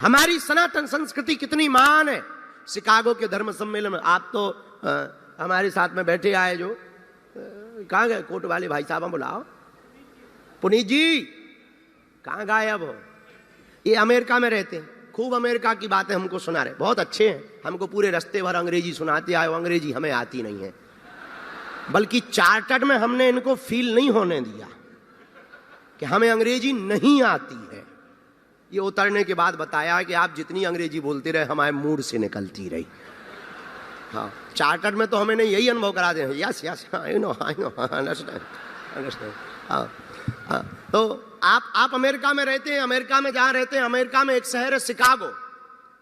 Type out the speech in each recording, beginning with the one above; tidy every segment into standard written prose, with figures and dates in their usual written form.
हमारी सनातन संस्कृति कितनी महान है। शिकागो के धर्म सम्मेलन में आप तो हमारे साथ में बैठे आए जो कहाँ गए कोट वाले भाई साहब, बुलाओ। पुनीत जी कहाँ गायब हो? ये अमेरिका में रहते हैं, खूब अमेरिका की बातें हमको सुना रहे, बहुत अच्छे हैं। हमको पूरे रास्ते भर अंग्रेजी सुनाते आए, अंग्रेजी हमें आती नहीं है, बल्कि चार्टर्ड में हमने इनको फील नहीं होने दिया कि हमें अंग्रेजी नहीं आती है। ये उतरने के बाद बताया कि आप जितनी अंग्रेजी बोलते रहे हमारे मूड से निकलती रही। हाँ, चार्टर्ड में तो हमें नहीं यही अनुभव करा दे। Yes yes I know understand. हाँ, तो आप अमेरिका में रहते हैं, अमेरिका में जहां रहते हैं, अमेरिका में एक शहर है शिकागो।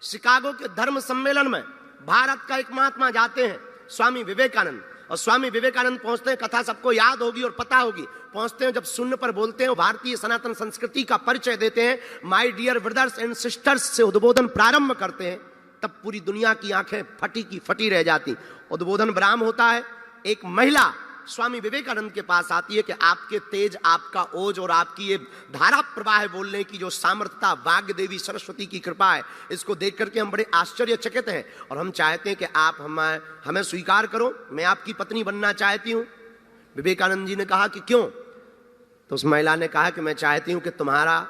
शिकागो के धर्म सम्मेलन में भारत का एक महात्मा जाते हैं, स्वामी विवेकानंद। और स्वामी विवेकानंद पहुंचते हैं, कथा सबको याद होगी और पता होगी। पहुंचते हैं, जब शून्य पर बोलते हैं, भारतीय सनातन संस्कृति का परिचय देते हैं, my dear brothers and sisters से उद्बोधन प्रारंभ करते हैं, तब पूरी दुनिया की आंखें फटी की फटी रह जाती। उद्बोधन विराम होता है, एक महिला स्वामी विवेकानंद के पास आती है कि आपके तेज, आपका ओज और आपकी ये धारा प्रवाह बोलने की जो सामर्थ्यता, वाग्य देवी सरस्वती की कृपा है, इसको देख करके हम बड़े आश्चर्यचकित हैं और हम चाहते हैं कि आप हमें स्वीकार करो, मैं आपकी पत्नी बनना चाहती हूं। विवेकानंद जी ने कहा कि क्यों? तो उस महिला ने कहा कि मैं चाहती हूं कि तुम्हारा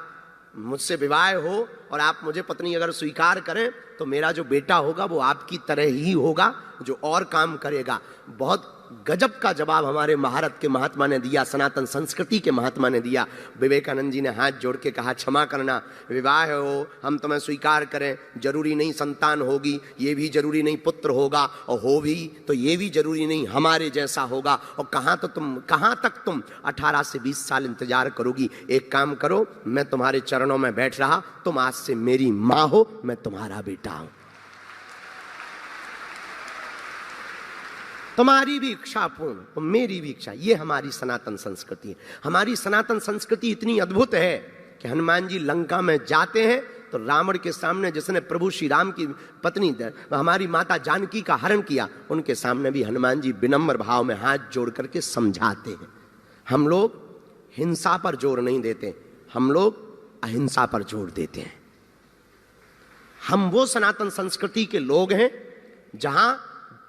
मुझसे विवाह हो और आप मुझे पत्नी अगर स्वीकार करें तो मेरा जो बेटा होगा वो आपकी तरह ही होगा, जो और काम करेगा। बहुत गजब का जवाब हमारे भारत के महात्मा ने दिया, सनातन संस्कृति के महात्मा ने दिया। विवेकानंद जी ने हाथ जोड़ के कहा, क्षमा करना, विवाह हो, हम तुम्हें स्वीकार करें, जरूरी नहीं संतान होगी, ये भी जरूरी नहीं पुत्र होगा, और हो भी तो ये भी जरूरी नहीं हमारे जैसा होगा। और कहाँ तक तुम 18 से 20 साल इंतजार करोगी? एक काम करो, मैं तुम्हारे चरणों में बैठ रहा, तुम आज से मेरी माँ हो, मैं तुम्हारा बेटा हूं। तुम्हारी भी इच्छा पूर्ण और मेरी भी इच्छा, ये हमारी सनातन संस्कृति है। हमारी सनातन संस्कृति इतनी अद्भुत है कि हनुमान जी लंका में जाते हैं तो रावण के सामने, जिसने प्रभु श्री राम की पत्नी हमारी माता जानकी का हरण किया, उनके सामने भी हनुमान जी विनम्र भाव में हाथ जोड़ करके समझाते हैं। हम लोग हिंसा पर जोर नहीं देते, हम लोग अहिंसा पर जोर देते हैं। हम वो सनातन संस्कृति के लोग हैं जहां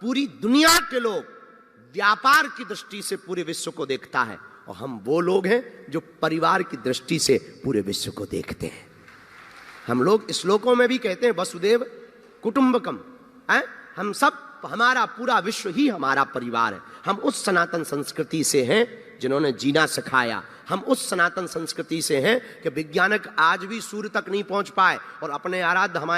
पूरी दुनिया के लोग व्यापार की दृष्टि से पूरे विश्व को देखता है, और हम वो लोग हैं जो परिवार की दृष्टि से पूरे विश्व को देखते हैं। हम लोग श्लोकों में भी कहते हैं वसुदेव कुटुंबकम, हम सब, हमारा पूरा विश्व ही हमारा परिवार है। हम उस सनातन संस्कृति से हैं जिन्होंने जीना सिखाया। हम उस सनातन संस्कृति से हैं कि वैज्ञानिक आज भी सूर्य तक नहीं पहुंच पाए और अपने आराध्य हमारे